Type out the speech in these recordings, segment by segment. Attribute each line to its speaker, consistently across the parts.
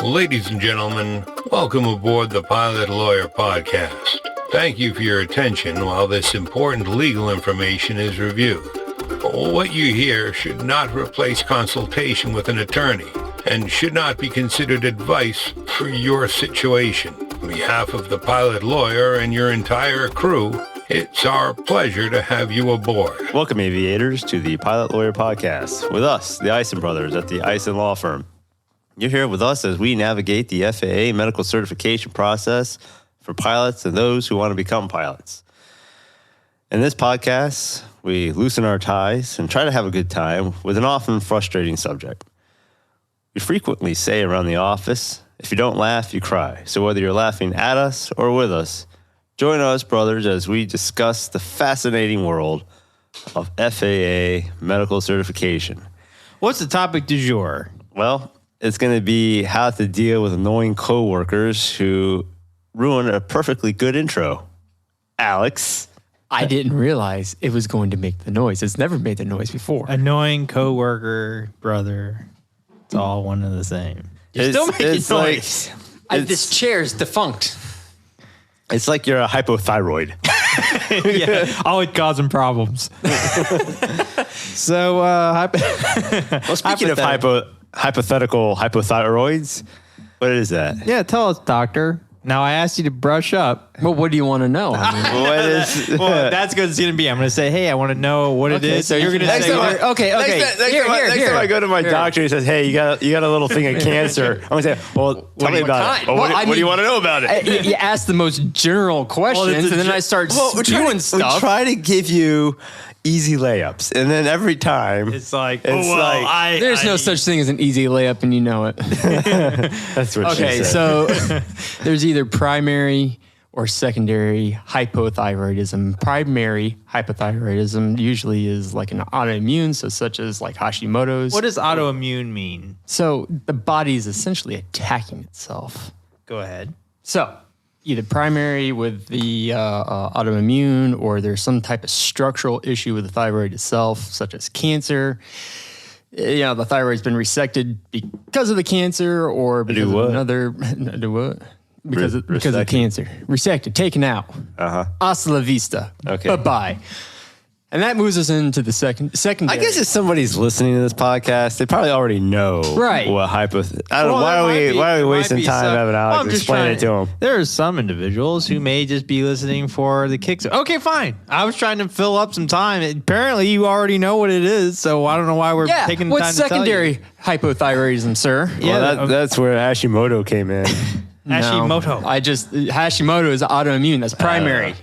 Speaker 1: Ladies and gentlemen, welcome aboard the Pilot Lawyer Podcast. Thank you for your attention while this important legal information is reviewed. What you hear should not replace consultation with an attorney and should not be considered advice for your situation. On behalf of the Pilot Lawyer and your entire crew, it's our pleasure to have you aboard.
Speaker 2: Welcome, aviators, to the Pilot Lawyer Podcast with us, the Ison Brothers at the Ison Law Firm. You're here with us as we navigate the FAA medical certification process for pilots and those who want to become pilots. In this podcast, we loosen our ties and try to have a good time with an often frustrating subject. We frequently say around the office, if you don't laugh, you cry. So whether you're laughing at us or with us, join us, brothers, as we discuss the fascinating world of FAA medical certification.
Speaker 3: What's the topic du jour?
Speaker 2: Well, it's going to be how to deal with annoying coworkers who ruin a perfectly good intro. Alex.
Speaker 4: I didn't realize it was going to make the noise. It's never made the noise before.
Speaker 3: Annoying coworker, brother. It's all one and the same.
Speaker 4: You're still making noise. This chair's defunct.
Speaker 2: It's like you're a hypothyroid.
Speaker 3: Yeah, always causing problems. So,
Speaker 2: well, speaking of hypothetical hypothyroids, what is that?
Speaker 3: yeah, tell us, doctor. Now, I asked you to brush up.
Speaker 4: Well, what do you want to know? I mean,
Speaker 2: What is?
Speaker 3: Well, that's good. It's going to be. I'm going to say, hey, I want to know what it is.
Speaker 4: so you're going to
Speaker 2: Next
Speaker 4: say,
Speaker 2: time
Speaker 4: okay.
Speaker 2: Next time I go to my doctor, he says, "Hey, you got a little thing of cancer." I'm gonna say, "Well, tell me about it. Well, what do you want to know about it?"
Speaker 4: You ask the most general questions, and then I start spewing stuff.
Speaker 2: We try to give you easy layups, and then every time
Speaker 3: It's like,
Speaker 4: There's no such thing as an easy layup, and you know it.
Speaker 2: That's what
Speaker 4: Okay,
Speaker 2: she said.
Speaker 4: so there's either primary or secondary hypothyroidism. Primary hypothyroidism usually is like an autoimmune, so such as like Hashimoto's.
Speaker 3: What does autoimmune mean?
Speaker 4: So the body is essentially attacking itself.
Speaker 3: Go ahead.
Speaker 4: So either primary with the autoimmune, or there's some type of structural issue with the thyroid itself, such as cancer. You know, the thyroid's been resected because of the cancer, or because of another. Do what? Because of the cancer. Resected, taken out. Hasta la vista.
Speaker 2: Okay.
Speaker 4: Bye-bye. And that moves us into the secondary.
Speaker 2: I guess if somebody's listening to this podcast, they probably already know
Speaker 4: Right.
Speaker 2: what I don't know. Why are we wasting time having Alex explain it to them?
Speaker 3: There are some individuals who may just be listening for the kicks. Okay, fine. I was trying to fill up some time. Apparently, you already know what it is, so I don't know why we're taking the time
Speaker 4: what's
Speaker 3: to tell you.
Speaker 4: secondary hypothyroidism, sir?
Speaker 2: Well, that's where Hashimoto came in.
Speaker 3: Hashimoto.
Speaker 4: Hashimoto is autoimmune. That's primary.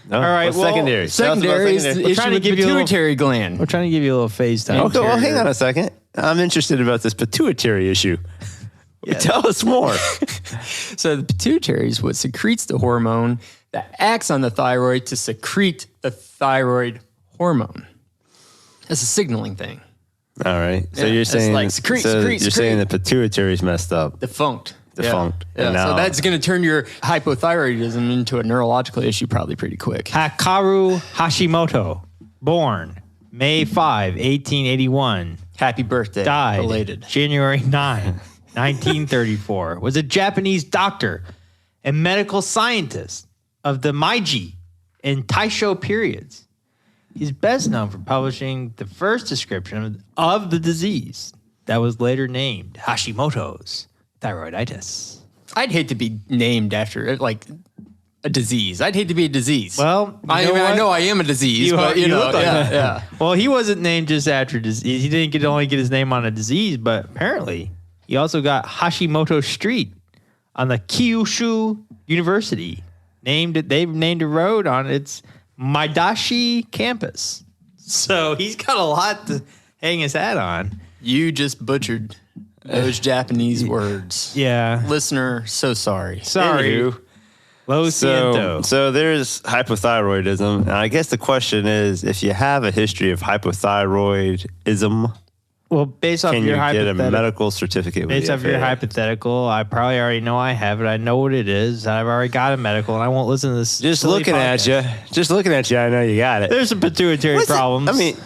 Speaker 2: No?
Speaker 3: All right, well,
Speaker 2: secondary.
Speaker 4: Secondary is the issue with the pituitary gland.
Speaker 3: We're trying to give you a little phase time.
Speaker 2: Okay, well, hang on a second. I'm interested about this pituitary issue. Tell us more.
Speaker 4: So the pituitary is what secretes the hormone that acts on the thyroid to secrete the thyroid hormone. It's a signaling thing.
Speaker 2: All right. So
Speaker 4: Yeah,
Speaker 2: you're
Speaker 4: it's
Speaker 2: saying
Speaker 4: like secrete.
Speaker 2: saying the pituitary's messed up.
Speaker 4: Defunct.
Speaker 2: Defunct.
Speaker 4: Yeah.
Speaker 2: And now-
Speaker 4: So that's going to turn your hypothyroidism into a neurological issue probably pretty quick.
Speaker 3: Hikaru Hashimoto, born May 5, 1881.
Speaker 4: Happy birthday.
Speaker 3: Died
Speaker 4: Belated.
Speaker 3: January 9, 1934. Was a Japanese doctor and medical scientist of the Meiji and Taisho periods. He's best known for publishing the first description of the disease that was later named Hashimoto's thyroiditis.
Speaker 4: I'd hate to be named after like a disease. I'd hate to be a disease.
Speaker 3: Well,
Speaker 4: I know I am a disease, but you know,
Speaker 3: look like that.
Speaker 4: yeah.
Speaker 3: Well, he wasn't named just after disease. He didn't only get his name on a disease, but apparently he also got Hashimoto Street on the Kyushu University. They've named a road on its Maidashi campus. So he's got a lot to hang his hat on.
Speaker 4: You just butchered those Japanese words.
Speaker 3: Yeah.
Speaker 4: Listener, so sorry.
Speaker 3: Sorry.
Speaker 2: Anywho,
Speaker 3: Lo siento.
Speaker 2: So there's hypothyroidism. And I guess the question is, if you have a history of hypothyroidism,
Speaker 3: Well, based off
Speaker 2: can you
Speaker 3: your
Speaker 2: get a
Speaker 3: hypothetical,
Speaker 2: medical certificate with
Speaker 3: based
Speaker 2: the
Speaker 3: off your
Speaker 2: FAA?
Speaker 3: hypothetical, I probably already know I have it. I know what it is. I've already got a medical, and I won't listen to this.
Speaker 2: Just
Speaker 3: silly
Speaker 2: looking at
Speaker 3: podcast.
Speaker 2: you, I know you got it.
Speaker 3: There's some pituitary problems.
Speaker 2: I mean,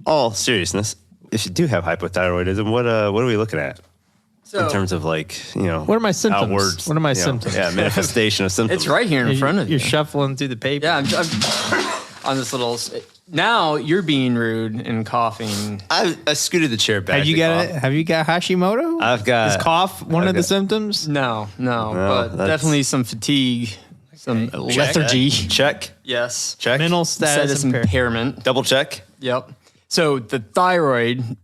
Speaker 2: all seriousness, if you do have hypothyroidism, what are we looking at? in terms of like,
Speaker 3: what are my symptoms?
Speaker 2: Outwards,
Speaker 3: What are my symptoms?
Speaker 2: Yeah, manifestation of symptoms.
Speaker 4: It's right here in front of you.
Speaker 3: You're shuffling through the paper.
Speaker 4: Yeah, I'm on this little. Now you're being rude and coughing.
Speaker 2: I scooted the chair back.
Speaker 3: Have you got Hashimoto?
Speaker 2: I've got.
Speaker 3: Is cough one of the symptoms?
Speaker 4: No, but
Speaker 2: that's-
Speaker 4: definitely some fatigue, some lethargy.
Speaker 2: Check.
Speaker 4: Yes.
Speaker 2: Check.
Speaker 3: Mental status
Speaker 4: impairment.
Speaker 2: Double check.
Speaker 4: Yep. So the thyroid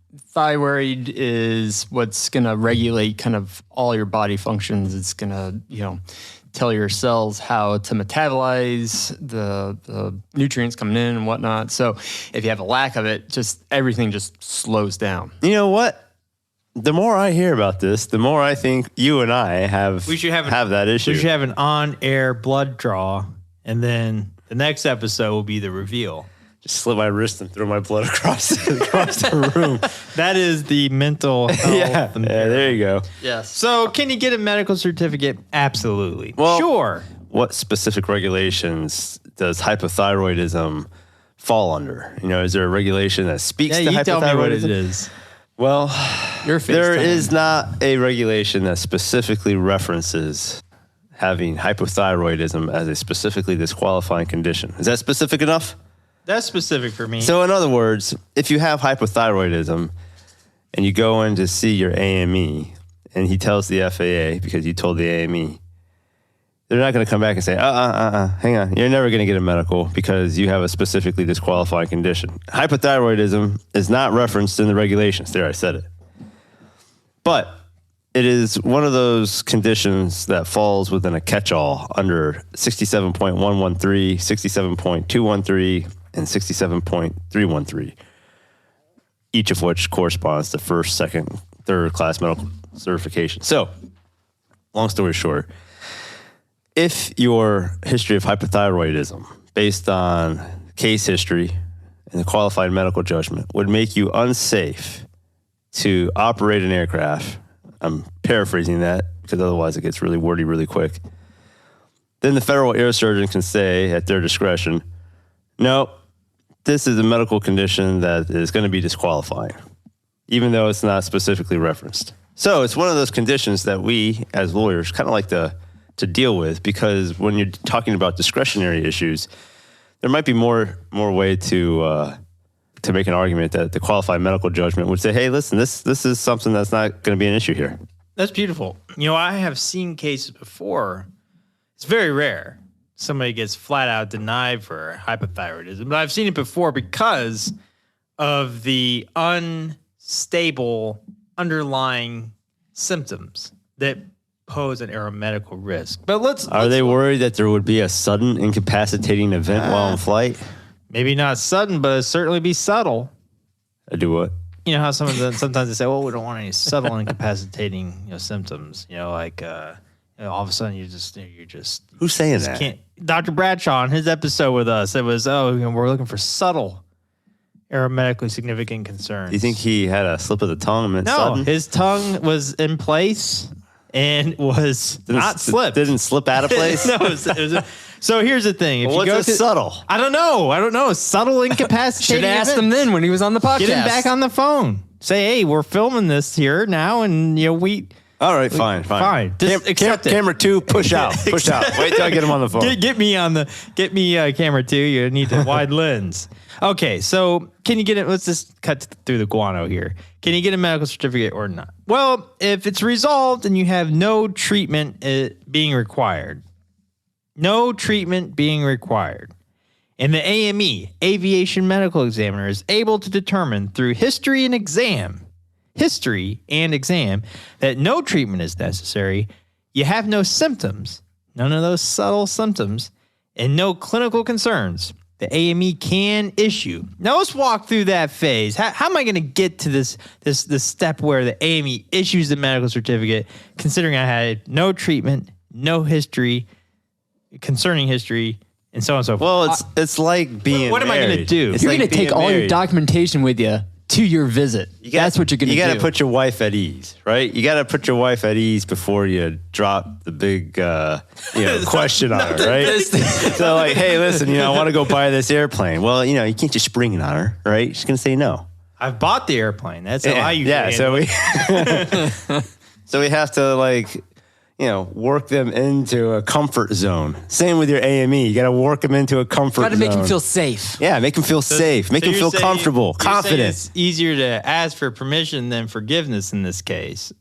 Speaker 4: is what's going to regulate kind of all your body functions. It's going to, tell your cells how to metabolize the nutrients coming in and whatnot. So if you have a lack of it, everything just slows down.
Speaker 2: You know what? The more I hear about this, the more I think you and I have that issue.
Speaker 3: We should have an on-air blood draw, and then the next episode will be the reveal.
Speaker 2: Just slit my wrist and throw my blood across the room.
Speaker 3: That is the mental health.
Speaker 2: Yeah, there you go.
Speaker 4: Yes.
Speaker 3: So can you get a medical certificate? Absolutely.
Speaker 2: Well,
Speaker 3: sure.
Speaker 2: What specific regulations does hypothyroidism fall under? Is there a regulation that speaks to
Speaker 3: you
Speaker 2: hypothyroidism?
Speaker 3: tell me what it is.
Speaker 2: Well,
Speaker 4: Your face
Speaker 2: there
Speaker 4: time.
Speaker 2: is not a regulation that specifically references having hypothyroidism as a specifically disqualifying condition. Is that specific enough?
Speaker 3: That's specific for me.
Speaker 2: So in other words, if you have hypothyroidism and you go in to see your AME and he tells the FAA because you told the AME, they're not going to come back and say, hang on, you're never going to get a medical because you have a specifically disqualifying condition. Hypothyroidism is not referenced in the regulations. There, I said it. But it is one of those conditions that falls within a catch-all under 67.113, 67.213, and 67.313, each of which corresponds to first, second, third class medical certification. So, long story short, if your history of hypothyroidism, based on case history and the qualified medical judgment, would make you unsafe to operate an aircraft, I'm paraphrasing that because otherwise it gets really wordy really quick, then the federal air surgeon can say at their discretion, no, this is a medical condition that is going to be disqualifying, even though it's not specifically referenced. So it's one of those conditions that we as lawyers kind of like to deal with, because when you're talking about discretionary issues, there might be more way to make an argument that the qualified medical judgment would say, hey, listen, this is something that's not going to be an issue here.
Speaker 3: That's beautiful. I have seen cases before. It's very rare somebody gets flat out denied for hypothyroidism, but I've seen it before because of the unstable underlying symptoms that pose an aeromedical risk. But
Speaker 2: Are they worried that there would be a sudden incapacitating event while in flight?
Speaker 3: Maybe not sudden, but certainly be subtle.
Speaker 2: I do what?
Speaker 3: You know how sometimes they say, well, we don't want any subtle incapacitating symptoms. Like all of a sudden you're just
Speaker 2: Who's saying that?
Speaker 3: can't. Dr. Bradshaw on his episode with us, it was, we're looking for subtle aeromedically significant concerns.
Speaker 2: Do you think he had a slip of the tongue and meant
Speaker 3: No,
Speaker 2: sudden?
Speaker 3: his tongue was in place and was not slipped.
Speaker 2: Didn't slip out of place?
Speaker 3: No, so here's the thing. If
Speaker 2: What's
Speaker 3: you go
Speaker 2: subtle?
Speaker 3: I don't know. Subtle incapacitating.
Speaker 4: Should have asked him
Speaker 3: event.
Speaker 4: then when he was on the podcast.
Speaker 3: Get him back on the phone. Say, hey, we're filming this here now, and we.
Speaker 2: All right, fine.
Speaker 3: Just accept it.
Speaker 2: Camera 2, push out. Wait till I get him on the phone.
Speaker 3: Get me camera 2. You need the wide lens. Okay, so can you get it? Let's just cut through the guano here. Can you get a medical certificate or not? Well, if it's resolved and you have no treatment being required, and the AME, Aviation Medical Examiner, is able to determine through history and exam, that no treatment is necessary, you have no symptoms, none of those subtle symptoms, and no clinical concerns, the AME can issue. Now let's walk through that phase. How am I going to get to this step where the AME issues the medical certificate, considering I had no treatment, no history, concerning history, and so on and so forth?
Speaker 2: Well, it's like being
Speaker 3: What am I going to do?
Speaker 2: It's
Speaker 4: You're
Speaker 2: like
Speaker 4: going to take
Speaker 2: being
Speaker 4: all your
Speaker 2: married.
Speaker 4: documentation with you to your visit. That's what you're going to do.
Speaker 2: You got to put your wife at ease, right? You got to put your wife at ease before you drop the big question on her, right? So like, hey, listen, I want to go buy this airplane. Well, you can't just spring it on her, right? She's going to say no.
Speaker 3: I've bought the airplane. That's how I usually handle
Speaker 2: so
Speaker 3: it.
Speaker 2: So we have to work them into a comfort zone. Same with your AME. You got to work them into a comfort zone.
Speaker 4: Got to make them feel safe.
Speaker 2: Yeah, make them feel safe. Make them feel comfortable, confident.
Speaker 3: It's easier to ask for permission than forgiveness in this case,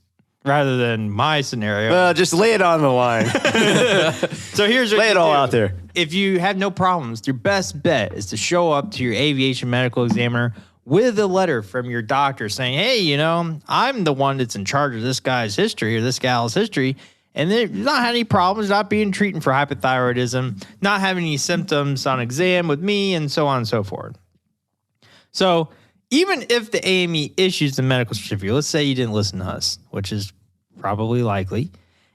Speaker 3: rather than my scenario.
Speaker 2: Well, just lay it on the line.
Speaker 3: So here's what
Speaker 2: lay it all out there.
Speaker 3: If you have no problems, your best bet is to show up to your aviation medical examiner with a letter from your doctor saying, hey, I'm the one that's in charge of this guy's history or this gal's history. And they've not had any problems, not being treated for hypothyroidism, not having any symptoms on exam with me, and so on and so forth. So even if the AME issues the medical certificate, let's say you didn't listen to us, which is probably likely,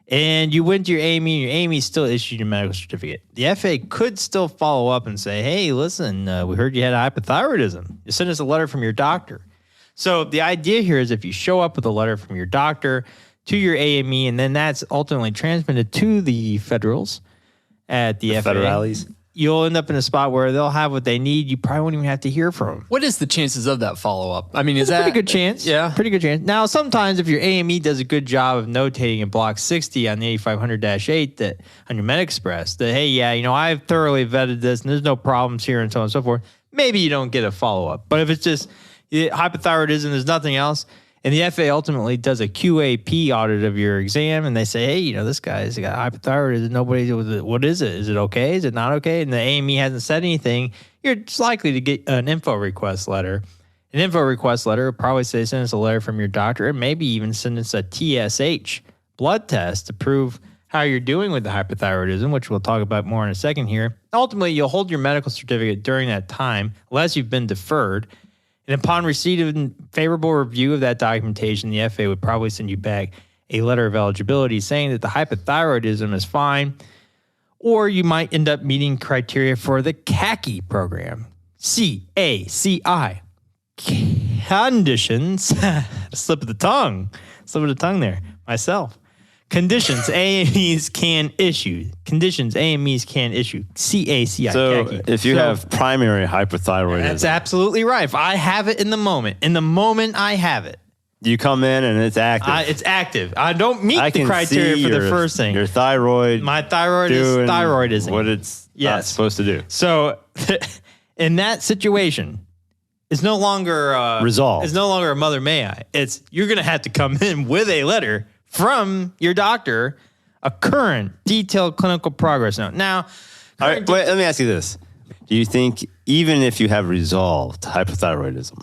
Speaker 3: and you went to your AME and your AME still issued your medical certificate, the FAA could still follow up and say, hey, listen, we heard you had hypothyroidism. You sent us a letter from your doctor. So the idea here is if you show up with a letter from your doctor to your AME, and then that's ultimately transmitted to the federals at the FAA.
Speaker 2: Federales.
Speaker 3: You'll end up in a spot where they'll have what they need. You probably won't even have to hear from them.
Speaker 4: What is the chances of that follow-up? I mean, is that
Speaker 3: pretty good chance?
Speaker 4: Yeah.
Speaker 3: Pretty good chance. Now, sometimes if your AME does a good job of notating in block 60 on the 8500-8 that on your MedExpress that, hey, yeah, I've thoroughly vetted this and there's no problems here and so on and so forth, maybe you don't get a follow-up. But if it's just hypothyroidism, there's nothing else, and the FAA ultimately does a QAP audit of your exam, and they say, hey, this guy's got hypothyroidism. Nobody, what is it? Is it okay? Is it not okay? And the AME hasn't said anything. You're just likely to get an info request letter. An info request letter will probably say send us a letter from your doctor, and maybe even send us a TSH blood test to prove how you're doing with the hypothyroidism, which we'll talk about more in a second here. Ultimately, you'll hold your medical certificate during that time, unless you've been deferred. And upon receipt of a favorable review of that documentation, the FAA would probably send you back a letter of eligibility saying that the hypothyroidism is fine, or you might end up meeting criteria for the CACI program. CACI. Conditions. Slip of the tongue there, myself. Conditions AMEs can issue. Conditions AMEs can issue. CACI.
Speaker 2: So
Speaker 3: CACI.
Speaker 2: if you have primary hypothyroidism,
Speaker 3: That's absolutely right. If I have it in the moment I have it,
Speaker 2: you come in and it's active.
Speaker 3: it's active. I don't meet
Speaker 2: I
Speaker 3: the
Speaker 2: can
Speaker 3: criteria
Speaker 2: see
Speaker 3: for the
Speaker 2: your-
Speaker 3: first thing.
Speaker 2: Your thyroid.
Speaker 3: My thyroid is
Speaker 2: doing
Speaker 3: thyroidism.
Speaker 2: What it's not
Speaker 3: Yes.
Speaker 2: supposed to do.
Speaker 3: So in that situation, it's no longer
Speaker 2: Resolved.
Speaker 3: It's no longer a mother may I. It's you're going to have to come in with a letter from your doctor, a current detailed clinical progress note. Now,
Speaker 2: All right, wait, let me ask you this. Do you think even if you have resolved hypothyroidism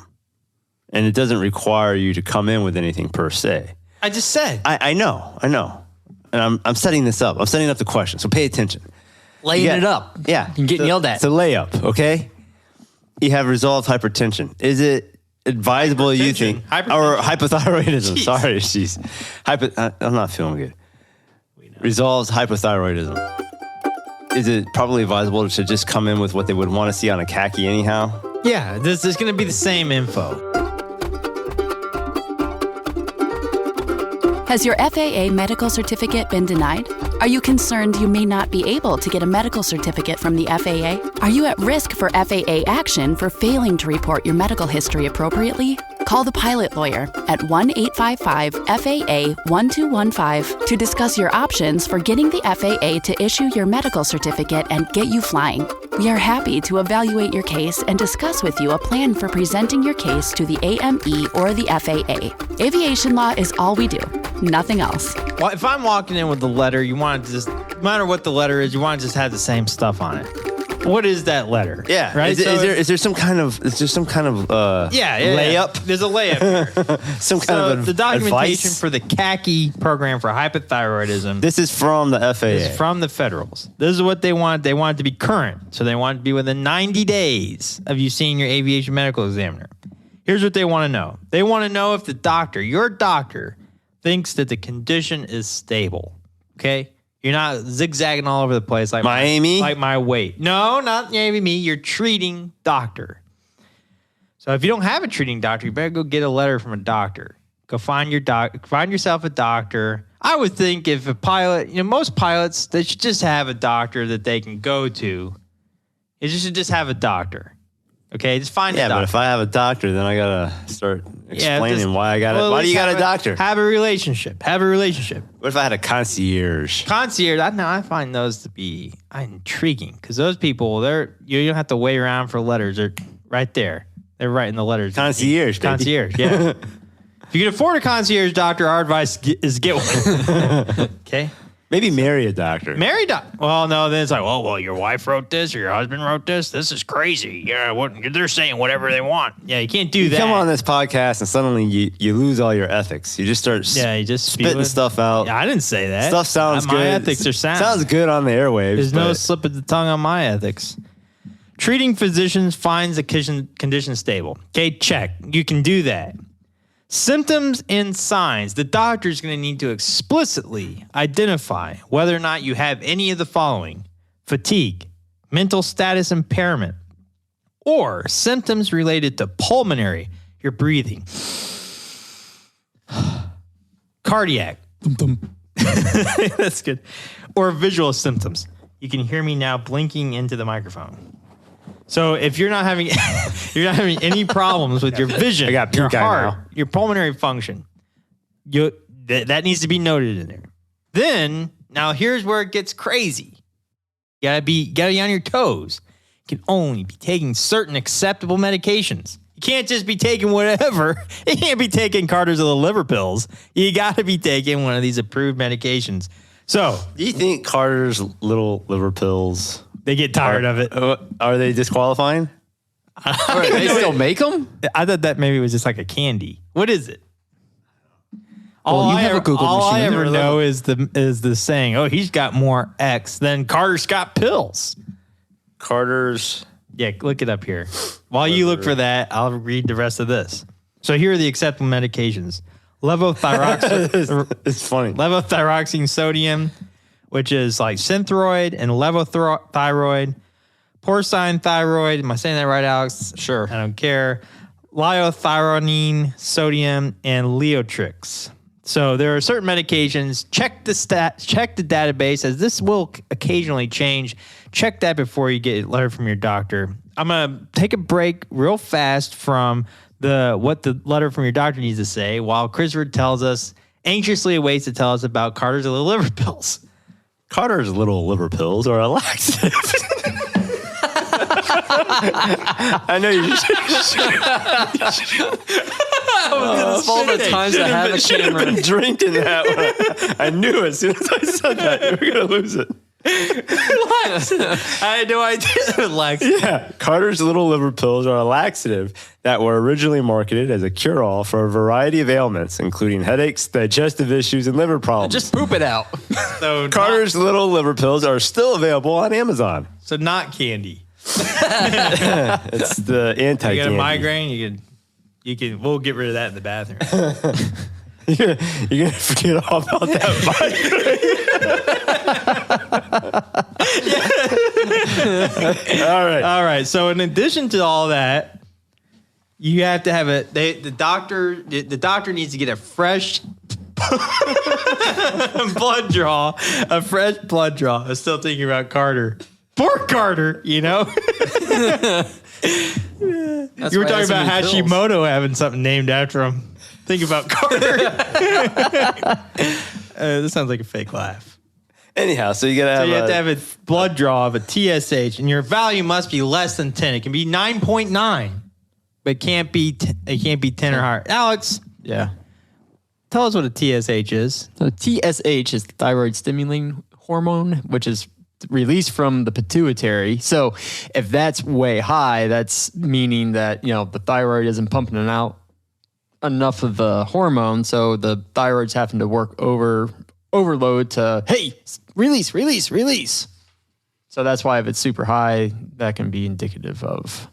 Speaker 2: and it doesn't require you to come in with anything per se?
Speaker 3: I just said.
Speaker 2: I know. And I'm setting this up. I'm setting up the question. So pay attention.
Speaker 4: laying it up?
Speaker 2: Yeah.
Speaker 4: And getting yelled at.
Speaker 2: It's a layup, okay? You have resolved hypertension. Is it advisable, you think, or hypothyroidism?
Speaker 3: Jeez.
Speaker 2: Sorry, jeez. I'm not feeling good. Resolves hypothyroidism. Is it probably advisable to just come in with what they would want to see on a CACI anyhow?
Speaker 3: Yeah, this is going to be the same info.
Speaker 5: Has your FAA medical certificate been denied? Are you concerned you may not be able to get a medical certificate from the FAA? Are you at risk for FAA action for failing to report your medical history appropriately? Call the pilot lawyer at 1-855-FAA-1215 to discuss your options for getting the FAA to issue your medical certificate and get you flying. We are happy to evaluate your case and discuss with you a plan for presenting your case to the AME or the FAA. Aviation law is all we do, nothing else.
Speaker 3: Well, if I'm walking in with the letter, you want to just, no matter what the letter is, you want to just have the same stuff on it. What is that letter?
Speaker 2: Yeah.
Speaker 3: Right.
Speaker 2: Is there some kind of layup?
Speaker 3: Yeah. There's a layup here.
Speaker 2: Some kind of
Speaker 3: the documentation
Speaker 2: advice?
Speaker 3: for the CACI program for hypothyroidism.
Speaker 2: This is from the FAA.
Speaker 3: This is from the federals. This is what they want. They want it to be current. So they want it to be within 90 days of you seeing your aviation medical examiner. Here's what they want to know. They want to know if the doctor, your doctor, thinks that the condition is stable. Okay? You're not zigzagging all over the place like
Speaker 2: Miami?
Speaker 3: like my weight. No, not me. Your treating doctor. So if you don't have a treating doctor, you better go get a letter from a doctor. Go find yourself a doctor. I would think if a pilot, most pilots, they should just have a doctor that they can go to. They should just have a doctor. Okay, just find a
Speaker 2: Yeah,
Speaker 3: doctor.
Speaker 2: but if I have a doctor, then I gotta start explaining why I got it. Why do you got a doctor?
Speaker 3: Have a relationship. Have a relationship.
Speaker 2: What if I had a concierge?
Speaker 3: Concierge, I find those to be intriguing because those people, you don't have to wait around for letters. They're right there. They're writing the letters.
Speaker 2: Concierge, baby.
Speaker 3: Concierge, yeah. If you can afford a concierge doctor, our advice is get one. Okay?
Speaker 2: Maybe marry a doctor.
Speaker 3: Married doctor. Well, no, then it's like, well, your wife wrote this or your husband wrote this. This is crazy. Yeah, they're saying whatever they want. Yeah, you can't do that.
Speaker 2: Come on this podcast and suddenly you lose all your ethics. You just start
Speaker 3: you just
Speaker 2: spitting stuff out.
Speaker 3: Yeah, I didn't say that.
Speaker 2: Stuff sounds good.
Speaker 3: My ethics are sound.
Speaker 2: Sounds good on the airwaves.
Speaker 3: There's no slip of the tongue on my ethics. Treating physicians finds the condition stable. Okay, check. You can do that. Symptoms and signs. The doctor is going to need to explicitly identify whether or not you have any of the following: fatigue, mental status impairment, or symptoms related to pulmonary, your breathing, cardiac. That's good. Or visual symptoms. You can hear me now blinking into the microphone. So if you're not having any problems with your vision,
Speaker 2: I got
Speaker 3: your
Speaker 2: pink eye
Speaker 3: heart,
Speaker 2: now.
Speaker 3: your pulmonary function, that needs to be noted in there. Then now here's where it gets crazy. You gotta be on your toes. You can only be taking certain acceptable medications. You can't just be taking whatever. You can't be taking Carter's little liver pills. You gotta be taking one of these approved medications. So
Speaker 2: Do you think Carter's little liver pills
Speaker 3: they get tired of it.
Speaker 2: Are they disqualifying?
Speaker 4: They still make them?
Speaker 3: I thought that maybe it was just like a candy. What is it?
Speaker 4: Well, you have a Google
Speaker 3: all I
Speaker 4: machine.
Speaker 3: ever know is the saying, "Oh, he's got more X than Carter's got pills."
Speaker 2: Carter's.
Speaker 3: Yeah, look it up here. While you look for that, I'll read the rest of this. So here are the acceptable medications: levothyroxine,
Speaker 2: It's funny.
Speaker 3: levothyroxine sodium, which is like Synthroid, and levothyroid, porcine thyroid. Am I saying that right, Alex?
Speaker 4: Sure.
Speaker 3: I don't care. Liothyronine, sodium, and Leotrix. So there are certain medications. Check the database, as this will occasionally change. Check that before you get a letter from your doctor. I'm gonna take a break real fast from what the letter from your doctor needs to say, while Christopher anxiously awaits to tell us about Carter's little liver pills.
Speaker 2: Carter's little liver pills are a laxative. I know you
Speaker 4: Of all the times I have a
Speaker 2: should have
Speaker 4: camera.
Speaker 2: been drinking that one. I knew as soon as I said that you were going to lose it.
Speaker 3: I had no idea.
Speaker 2: Yeah, Carter's little liver pills are a laxative that were originally marketed as a cure-all for a variety of ailments, including headaches, digestive issues, and liver problems.
Speaker 4: Just poop it out.
Speaker 3: So
Speaker 2: Carter's little liver pills are still available on Amazon.
Speaker 3: so not candy.
Speaker 2: It's the
Speaker 3: You
Speaker 2: anti-candy.
Speaker 3: got a migraine, you can. We'll get rid of that in the bathroom.
Speaker 2: You're gonna forget all about that migraine.
Speaker 3: All right. So in addition to all that, you have to have the doctor needs to get a fresh blood draw. A fresh blood draw. I was still thinking about Carter. Poor Carter, you know. You were talking about Hashimoto having something named after him. Think about Carter. This sounds like a fake laugh.
Speaker 2: Anyhow, so you gotta have.
Speaker 3: So you have to have a blood draw of a TSH, and your value must be less than 10. It can be 9.9, but it can't be 10 or higher. Alex,
Speaker 4: Yeah.
Speaker 3: tell us what a TSH is.
Speaker 4: So TSH is the thyroid stimulating hormone, which is released from the pituitary. So if that's way high, that's meaning that, the thyroid isn't pumping out enough of the hormone. So the thyroid's having to work overload to, hey, release. So that's why if it's super high, that can be indicative of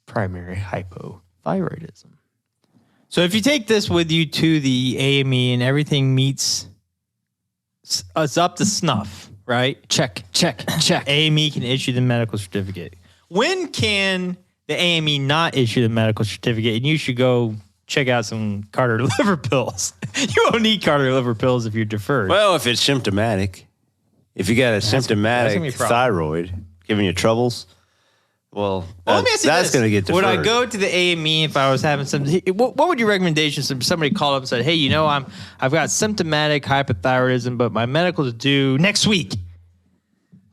Speaker 4: primary hypothyroidism.
Speaker 3: So if you take this with you to the AME and everything meets us up to snuff, right?
Speaker 4: Check.
Speaker 3: AME can issue the medical certificate. When can the AME not issue the medical certificate? And you should go check out some Carter liver pills. You won't need Carter liver pills if you're deferred.
Speaker 2: Well, if it's symptomatic, if you got a symptomatic
Speaker 3: gonna be a problem.
Speaker 2: thyroid giving you troubles, Well,
Speaker 3: Let me ask you
Speaker 2: that's
Speaker 3: this.
Speaker 2: going to get deferred.
Speaker 3: Would I go to the AME if I was having some? What would your recommendations if somebody called up and said, "Hey, I've got symptomatic hypothyroidism, but my medical is due next week.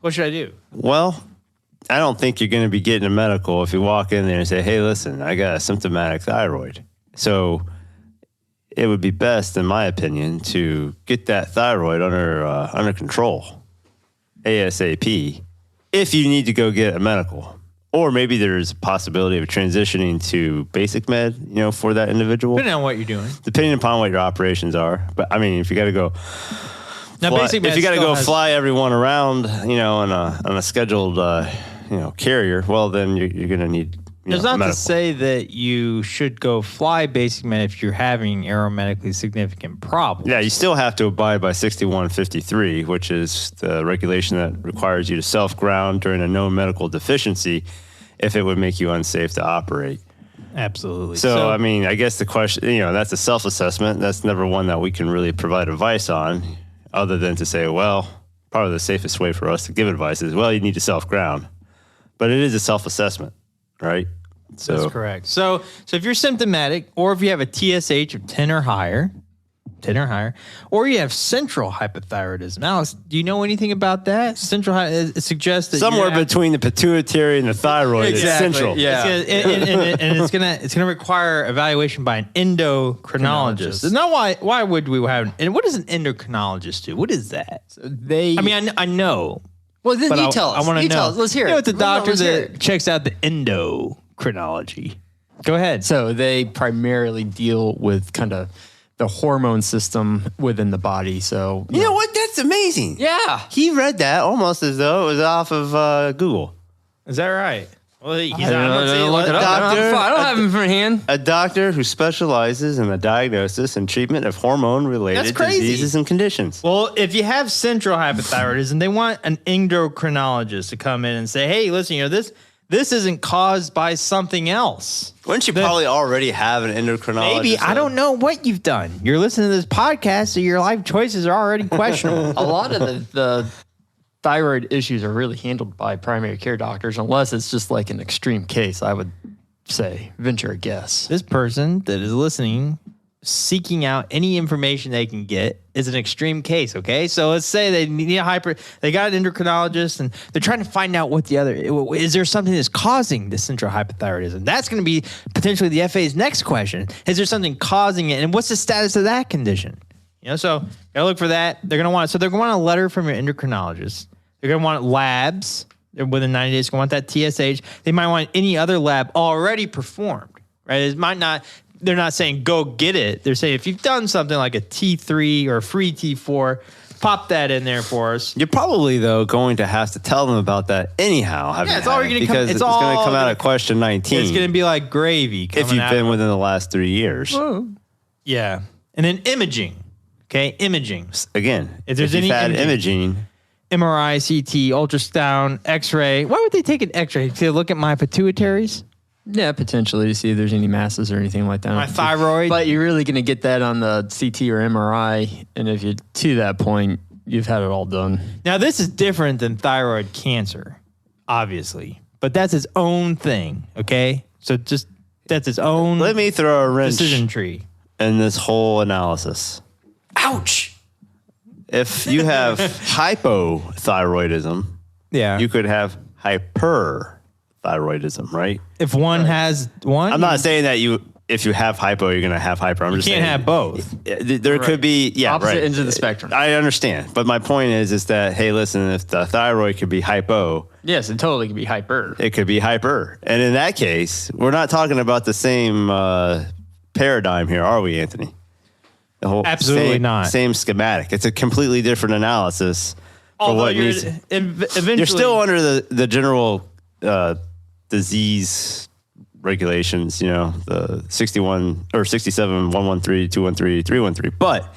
Speaker 3: What should I do?"
Speaker 2: Well, I don't think you're going to be getting a medical if you walk in there and say, "Hey, listen, I got a symptomatic thyroid." So it would be best, in my opinion, to get that thyroid under control ASAP if you need to go get a medical. Or maybe there's a possibility of transitioning to basic med, for that individual.
Speaker 3: Depending on what you're doing.
Speaker 2: Depending upon what your operations are. But I mean, if you got to go, if you got to go fly everyone around, on a scheduled, carrier, well, then you're going to need.
Speaker 3: It's not to say that you should go fly basic med if you're having aeromedically significant problems.
Speaker 2: Yeah, you still have to abide by 6153, which is the regulation that requires you to self-ground during a known medical deficiency if it would make you unsafe to operate.
Speaker 3: Absolutely.
Speaker 2: So, I mean, I guess the question, that's a self-assessment. That's never one that we can really provide advice on, other than to say, well, probably the safest way for us to give advice is, well, you need to self-ground. But it is a self-assessment, right? So
Speaker 3: that's correct. So if you're symptomatic, or if you have a TSH of 10 or higher, or you have central hypothyroidism. Alex, do you know anything about that? Central, it suggests that
Speaker 2: somewhere between the pituitary and the thyroid is central.
Speaker 4: Yeah,
Speaker 3: and it's gonna require evaluation by an endocrinologist. And now, why would we have? And what does an endocrinologist do? What is that? I know.
Speaker 4: Well, then you tell us.
Speaker 3: I want to know.
Speaker 4: Let's hear it.
Speaker 3: It's the doctor that checks out the endocrinology. Go ahead.
Speaker 4: So they primarily deal with kind of the hormone system within the body. So
Speaker 2: you know what? That's amazing.
Speaker 4: Yeah.
Speaker 2: He read that almost as though it was off of Google.
Speaker 3: Is that right? Well, he's
Speaker 4: I don't have him in hand.
Speaker 2: A doctor who specializes in the diagnosis and treatment of hormone-related diseases and conditions.
Speaker 3: Well, if you have central hypothyroidism, they want an endocrinologist to come in and say, "Hey, listen, this isn't caused by something else."
Speaker 2: Wouldn't you probably already have an endocrinologist?
Speaker 3: Maybe. I don't know what you've done. You're listening to this podcast, so your life choices are already questionable.
Speaker 4: A lot of the thyroid issues are really handled by primary care doctors, unless it's just like an extreme case, I would say, venture a guess.
Speaker 3: This person that is listening, seeking out any information they can get, is an extreme case, okay? So let's say they need they got an endocrinologist and they're trying to find out is there something that's causing the central hypothyroidism? That's going to be potentially the FAA's next question. Is there something causing it? And what's the status of that condition? So gotta look for that. They're going to want a letter from your endocrinologist. They're going to want labs. Within 90 days, going to want that TSH. They might want any other lab already performed, right? They're not saying go get it. They're saying if you've done something like a T3 or a free T4, pop that in there for us.
Speaker 2: You're probably, though, going to have to tell them about that anyhow.
Speaker 3: It's already going to come.
Speaker 2: It's going to come out of question 19.
Speaker 3: It's going to be like gravy.
Speaker 2: If you've been within the last 3 years.
Speaker 3: Whoa. Yeah. And then imaging. Okay, imaging.
Speaker 2: Again,
Speaker 3: if you've
Speaker 2: had imaging,
Speaker 3: MRI, CT, ultrasound, X-ray. Why would they take an X-ray to look at my pituitaries?
Speaker 4: Yeah, potentially to see if there's any masses or anything like that.
Speaker 3: My thyroid.
Speaker 4: But you're really going to get that on the CT or MRI. And if you're to that point, you've had it all done.
Speaker 3: Now, this is different than thyroid cancer, obviously. But that's its own thing, okay? So that's its own
Speaker 2: let me throw a wrench
Speaker 3: decision tree
Speaker 2: in this whole analysis.
Speaker 3: Ouch!
Speaker 2: If you have hypothyroidism, you could have hyperthyroidism, right?
Speaker 3: If one has one?
Speaker 2: I'm not saying that if you have hypo, you're going to have hyper. I'm just saying
Speaker 3: you can't have both.
Speaker 2: There could be,
Speaker 4: opposite ends of the spectrum.
Speaker 2: I understand. But my point is that, hey, listen, if the thyroid could be hypo.
Speaker 4: Yes, it totally could be hyper.
Speaker 2: It could be hyper. And in that case, we're not talking about the same paradigm here, are we, Anthony?
Speaker 3: Absolutely not.
Speaker 2: Same schematic. It's a completely different analysis. Eventually, you're still under the general disease regulations, the 61 or 67, 113, 213, 313. But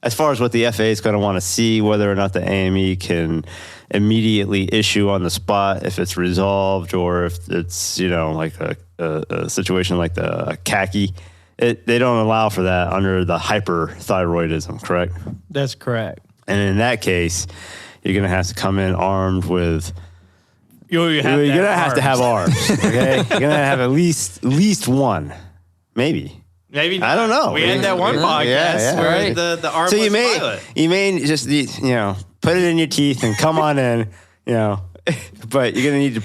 Speaker 2: as far as what the FAA is going to want to see, whether or not the AME can immediately issue on the spot if it's resolved, or if it's like a situation like the khaki. They don't allow for that under the hyperthyroidism, correct?
Speaker 3: That's correct.
Speaker 2: And in that case, you're going to have to come in armed with,
Speaker 3: You're
Speaker 2: gonna have to have arms. Okay, you're gonna have at least one, maybe.
Speaker 3: Maybe not.
Speaker 2: I don't know.
Speaker 3: We had that one podcast where the armless
Speaker 2: So
Speaker 3: pilot.
Speaker 2: you may just put it in your teeth and come on in, but you're gonna need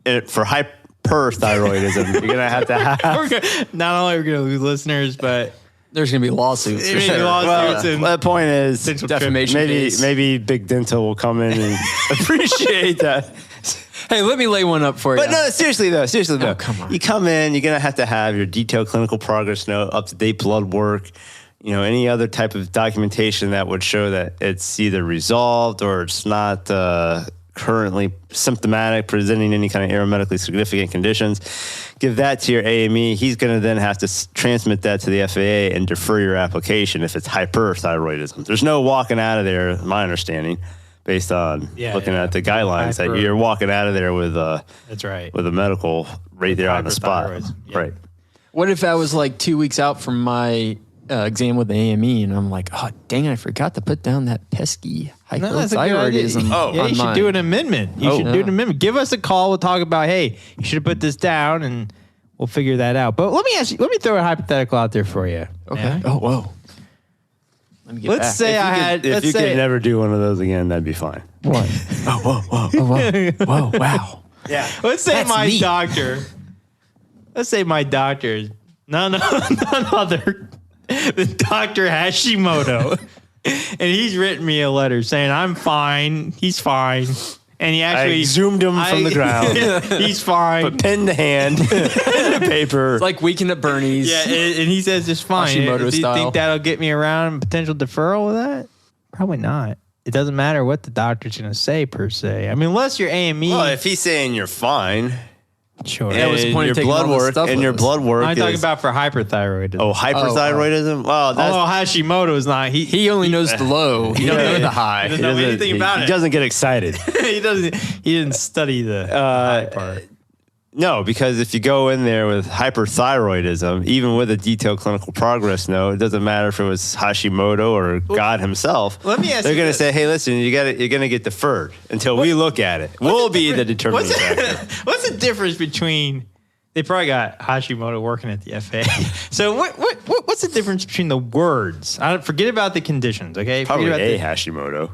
Speaker 2: to for hyperthyroidism. You're gonna have to have.
Speaker 3: Not only are we gonna lose listeners, but
Speaker 4: There's going to be lawsuits. For sure.
Speaker 2: The point is,
Speaker 4: defamation
Speaker 2: maybe Big Dental will come in and appreciate that.
Speaker 4: Hey, let me lay one up for you.
Speaker 2: But no, seriously though.
Speaker 4: Oh, come on.
Speaker 2: You come in, you're going to have your detailed clinical progress note, up-to-date blood work, any other type of documentation that would show that it's either resolved or it's not currently symptomatic, presenting any kind of aeromedically significant conditions. Give that to your AME. He's going to then have to transmit that to the FAA and defer your application if it's hyperthyroidism. There's no walking out of there, my understanding, based on looking at the guidelines, that you're walking out of there with
Speaker 3: that's right,
Speaker 2: with a medical right there on the spot.
Speaker 3: Yeah.
Speaker 2: Right.
Speaker 4: What if I was like 2 weeks out from my exam with the AME and I'm like, oh, dang, I forgot to put down that pesky hypothyroidism.
Speaker 3: You should do an amendment. You should do an amendment. Give us a call. We'll talk about, hey, you should have put this down and we'll figure that out. But let me throw a hypothetical out there for you.
Speaker 4: Okay.
Speaker 3: Yeah.
Speaker 4: Oh, whoa.
Speaker 3: Let's say
Speaker 2: if you could never do one of those again, that'd be fine.
Speaker 4: What? Whoa, wow.
Speaker 2: Yeah.
Speaker 3: Let's say
Speaker 4: That's
Speaker 3: my
Speaker 4: me.
Speaker 3: doctor. Let's say my doctor is none other than Dr. Hashimoto. And he's written me a letter saying I'm fine. He's fine. And he actually
Speaker 2: I exhumed him from the ground.
Speaker 3: He's fine.
Speaker 2: Put pen to hand, pen to paper.
Speaker 4: It's like Weekend at Bernie's.
Speaker 3: Yeah, and he says it's fine.
Speaker 4: Hashimoto
Speaker 3: Do you
Speaker 4: style.
Speaker 3: think that'll get me around potential deferral with that? Probably not. It doesn't matter what the doctor's going to say per se. I mean, unless your AME.
Speaker 2: Well, if he's saying you're fine,
Speaker 3: sure.
Speaker 4: Yeah, what's the point of
Speaker 2: your
Speaker 4: taking all
Speaker 2: blood
Speaker 4: this
Speaker 2: work
Speaker 4: stuff
Speaker 2: and
Speaker 4: with
Speaker 2: your
Speaker 4: us?
Speaker 2: blood work
Speaker 3: I'm talking
Speaker 2: is
Speaker 3: about for hyperthyroidism.
Speaker 2: hyperthyroidism. Well, that's
Speaker 3: Hashimoto is not.
Speaker 4: He only knows the low. He don't know the high.
Speaker 3: He doesn't know anything about
Speaker 2: he
Speaker 3: it.
Speaker 2: doesn't get excited.
Speaker 3: He doesn't. He didn't study the high part.
Speaker 2: No, because if you go in there with hyperthyroidism, even with a detailed clinical progress note, it doesn't matter if it was Hashimoto or God himself.
Speaker 3: Let me ask
Speaker 2: They're
Speaker 3: you
Speaker 2: going to
Speaker 3: this.
Speaker 2: say, "Hey, listen, you're going to get deferred until we look at it. We'll be the determining factor."
Speaker 3: What's the difference between? They probably got Hashimoto working at the FAA. So what's the difference between the words? Forget about the conditions, okay?
Speaker 2: Probably
Speaker 3: Forget about
Speaker 2: Hashimoto.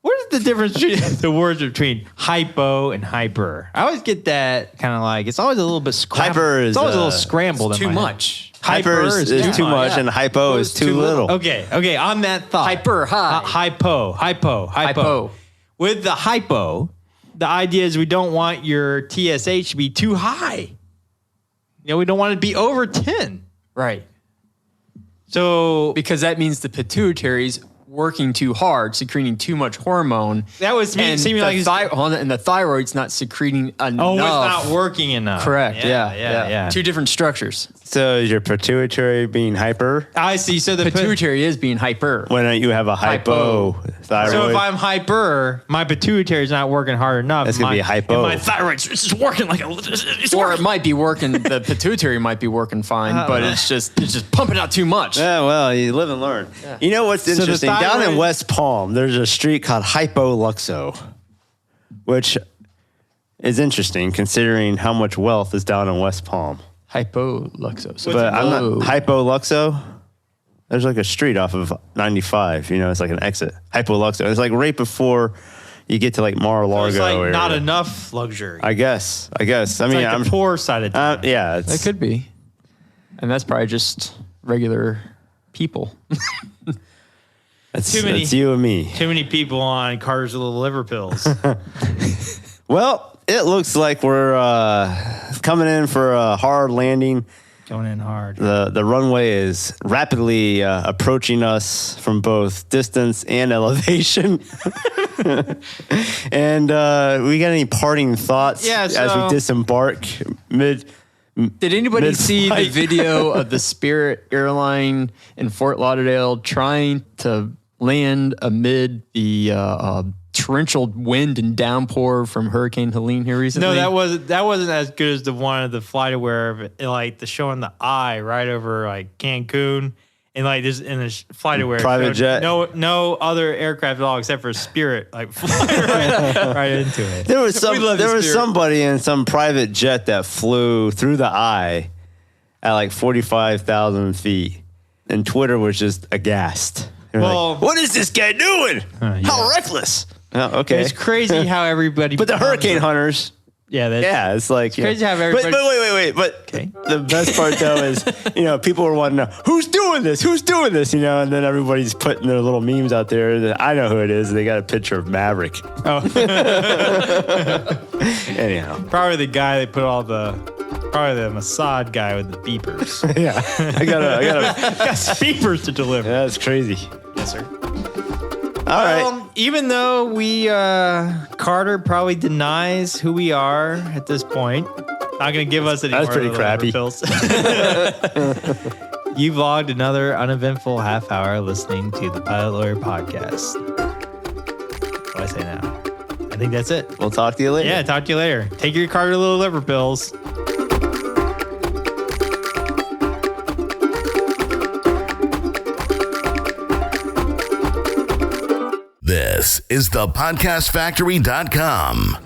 Speaker 3: What is the difference between the words between hypo and hyper? I always get that kind of like, it's always a little bit scrambled.
Speaker 2: Hyper is,
Speaker 3: it's always a little scrambled.
Speaker 4: Too
Speaker 3: in my head.
Speaker 4: much.
Speaker 2: Hyper is too much, and hypo is too little.
Speaker 3: Okay, on that thought.
Speaker 4: Hyper, high.
Speaker 3: Hypo. With the hypo, the idea is we don't want your TSH to be too high. We don't want it to be over 10.
Speaker 4: Right.
Speaker 3: So
Speaker 4: Because that means the pituitary's working too hard, secreting too much hormone.
Speaker 3: that was me
Speaker 4: And
Speaker 3: seeming like
Speaker 4: and the thyroid's not secreting enough.
Speaker 3: it's not working enough.
Speaker 4: Correct.
Speaker 3: Yeah.
Speaker 4: Yeah. Two different structures.
Speaker 2: So is your pituitary being hyper
Speaker 3: I see. So the
Speaker 4: Pituitary is being hyper.
Speaker 2: when you have a hypothyroid?
Speaker 3: So if I'm hyper, my pituitary is not working hard enough.
Speaker 2: That's gonna be a hypo.
Speaker 3: And my thyroid's just working like it's
Speaker 4: Or it
Speaker 3: working.
Speaker 4: might be working. The pituitary might be working fine, but it's just pumping out too much.
Speaker 2: Yeah, well, you live and learn. You know what's
Speaker 3: the
Speaker 2: interesting? Down in
Speaker 3: thyroid-
Speaker 2: West Palm, there's a street called Hypoluxo, which is interesting considering how much wealth is down in West Palm.
Speaker 4: Hypoluxo. So
Speaker 2: But I'm
Speaker 4: low.
Speaker 2: not Hypoluxo. There's like a street off of 95. It's like an exit. Hypoluxo. It's like right before you get to like Mar-a-Lago
Speaker 3: It's like
Speaker 2: area.
Speaker 3: not enough luxury.
Speaker 2: I guess. I mean,
Speaker 3: It's like
Speaker 2: I'm
Speaker 3: the poor side of town.
Speaker 2: yeah.
Speaker 4: That could be. And that's probably just regular people.
Speaker 2: It's
Speaker 3: too many-
Speaker 2: It's you and me.
Speaker 3: Too many people on cars with little liver pills.
Speaker 2: Well, it looks like we're coming in for a hard landing.
Speaker 3: Going in hard.
Speaker 2: The runway is rapidly approaching us from both distance and elevation. And we got any parting thoughts as we disembark mid?
Speaker 4: Did anybody see the
Speaker 2: Mid-flight.
Speaker 4: video of the Spirit airline in Fort Lauderdale trying to land amid the torrential wind and downpour from Hurricane Helene here recently?
Speaker 3: No, that wasn't as good as the one of the flight aware of it, like the showing the eye right over like Cancun, And like there's in a flight aware,
Speaker 2: Private jet.
Speaker 3: No other aircraft at all except for Spirit, like flying right into it.
Speaker 2: There was somebody in some private jet that flew through the eye at like 45,000 feet, and Twitter was just aghast.
Speaker 3: Well,
Speaker 2: like, what is this guy doing? How reckless! Oh, okay,
Speaker 3: it's crazy how everybody.
Speaker 2: But the hurricane hunters.
Speaker 3: Yeah,
Speaker 2: it's like
Speaker 3: crazy how everybody.
Speaker 2: But wait. But the best part though is, people were wanting to know who's doing this, and then everybody's putting their little memes out there. I know who it is. They got a picture of Maverick.
Speaker 3: Oh,
Speaker 2: anyhow,
Speaker 3: probably the guy they put probably the Mossad guy with the beepers.
Speaker 2: Yeah, I got
Speaker 3: beepers to deliver.
Speaker 2: Yeah, that's crazy.
Speaker 3: Yes, sir.
Speaker 2: All right.
Speaker 3: Even though we, Carter probably denies who we are at this point, not going to give us any more.
Speaker 2: That's pretty crappy.
Speaker 3: Pills. You've logged another uneventful half hour listening to the Pilot Lawyer podcast. What do I say now? I think that's it.
Speaker 2: We'll talk to you later.
Speaker 3: Yeah, talk to you later. Take your Carter little liver pills.
Speaker 6: This is the podcastfactory.com.